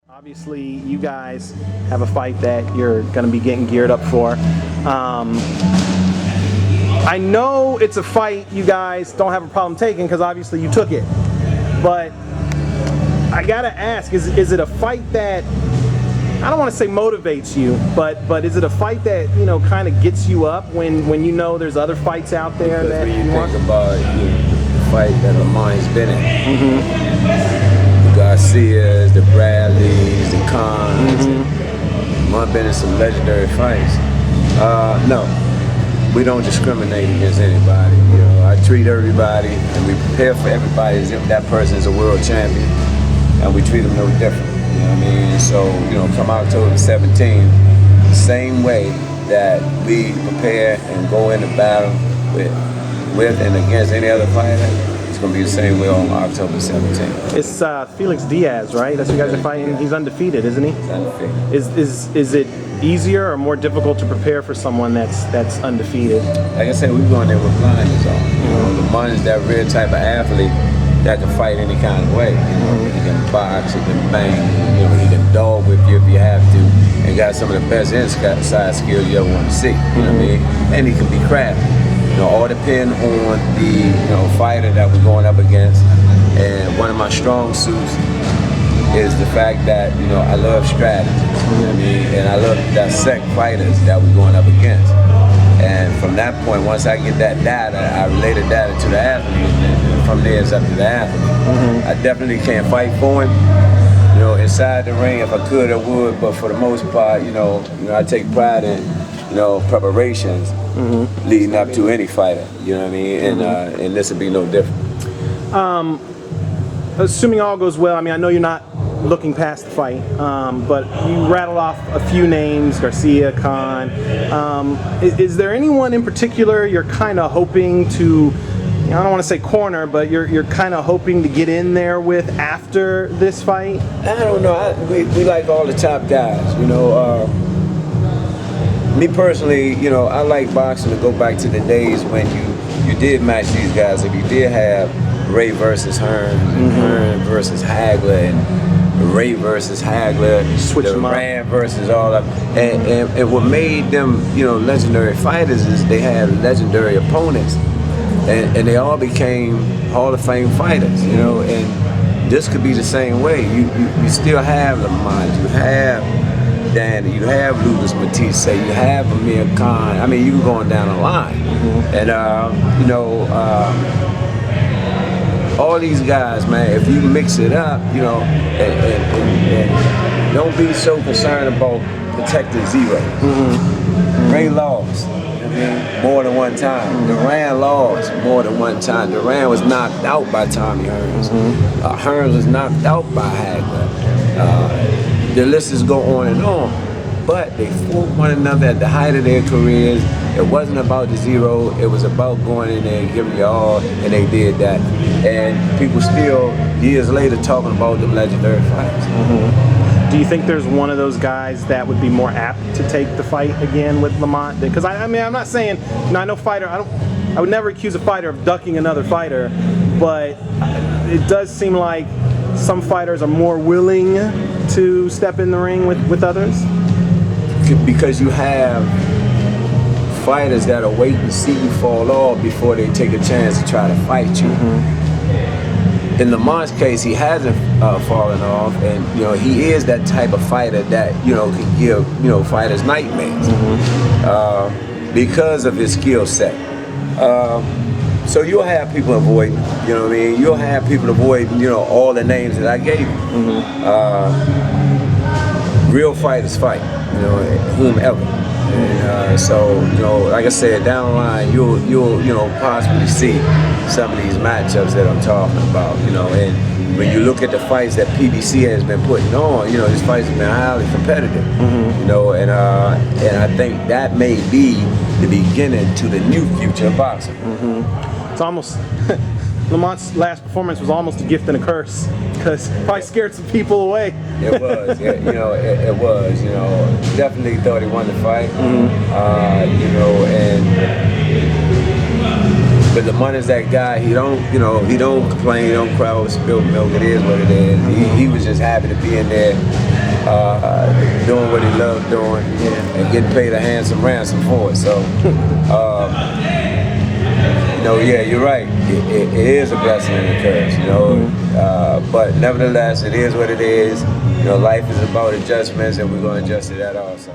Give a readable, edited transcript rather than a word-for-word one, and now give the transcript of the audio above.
Obviously, you guys have a fight that you're going to be getting geared up for. I know it's a fight you guys don't have a problem taking because obviously you took it. But I got to ask, is it a fight that, I don't want to say motivates you, but is it a fight that, you know, kind of gets you up when you know there's other fights out there because that when you you want? think about the fight that Lamont's been in. Garcias, the Bradleys, the Khans. I've been in some legendary fights. No, we don't discriminate against anybody. You know, I treat everybody, and we prepare for everybody as if that person is a world champion, and we treat them no different. You know what I mean? So, you know, come October 17th, the same way that we prepare and go into battle with and against any other fighter. It's going to be the same way on October 17th. It's Felix Diaz, right? That's what you guys are fighting. He's undefeated, isn't he? He's undefeated. Is it easier or more difficult to prepare for someone that's undefeated? Like I said, we're going there with blinders on. You know, Lamont's that real type of athlete that can fight any kind of way. You know, he can box, he can bang, you know, he can dog whip you if you have to, and got some of the best inside skills you ever want to see. You know what I mean? And he can be crafty. You know, all depend on the fighter that we're going up against. And one of my strong suits is the fact that I love strategy. You know what I mean? And I love to dissect fighters that we're going up against. And from that point, once I get that data, I relay the data to the athlete, and from there it's up to the athlete. I definitely can't fight for him. You know, inside the ring, if I could, I would. But for the most part, I take pride in preparations. Leading up to any fighter, you know what I mean, and this would be no different. Assuming all goes well, I mean, I know you're not looking past the fight, but you rattle off a few names: Garcia, Khan. Is there anyone in particular you're kind of hoping to? I don't want to say corner, but you're kind of hoping to get in there with after this fight? I don't know. We like all the top guys, Me personally, I like boxing to go back to the days when you did match these guys. If you did have Ray versus Hearn, and Hearn versus Hagler, and Ray versus Hagler, Duran versus all of them. And what made them, legendary fighters is they had legendary opponents. And they all became Hall of Fame fighters, and this could be the same way. You still have Lamont, you have Danny, you have Lucas Matisse, you have Amir Khan. I mean, you can go on down the line. And, all these guys, man, if you mix it up, and don't be so concerned about protecting zero. Ray lost more than one time. Duran lost more than one time. Duran was knocked out by Tommy Hearns. Hearns was knocked out by Hagler. The list is go on and on, but they fought one another at the height of their careers. It wasn't about the zero, it was about going in there and giving you all, and they did that. And people still, years later, talking about them legendary fights. Do you think there's one of those guys that would be more apt to take the fight again with Lamont? Because I mean, I'm not saying, I know fighter, I would never accuse a fighter of ducking another fighter, but it does seem like some fighters are more willing to step in the ring with others? Because you have fighters that'll wait and see you fall off before they take a chance to try to fight you. In Lamont's case, he hasn't fallen off, and he is that type of fighter that can give fighters nightmares because of his skill set. So you'll have people avoiding, You'll have people avoiding, all the names that I gave you. Real fighters fight, whomever. And so, like I said, down the line, you'll possibly see some of these matchups that I'm talking about, and when you look at the fights that PBC has been putting on, these fights have been highly competitive, and I think that may be the beginning to the new future of boxing. It's almost, Lamont's last performance was almost a gift and a curse, because probably scared some people away. It was, it was, definitely thought he won the fight, but Lamont is that guy, he don't complain, he don't cry over spilled milk, it is what it is. He was just happy to be in there doing what he loved doing, and getting paid a handsome ransom for it. So, you know, yeah, you're right. It is a blessing and a curse, you know. But nevertheless, it is what it is. You know, life is about adjustments, and we're going to adjust to that also.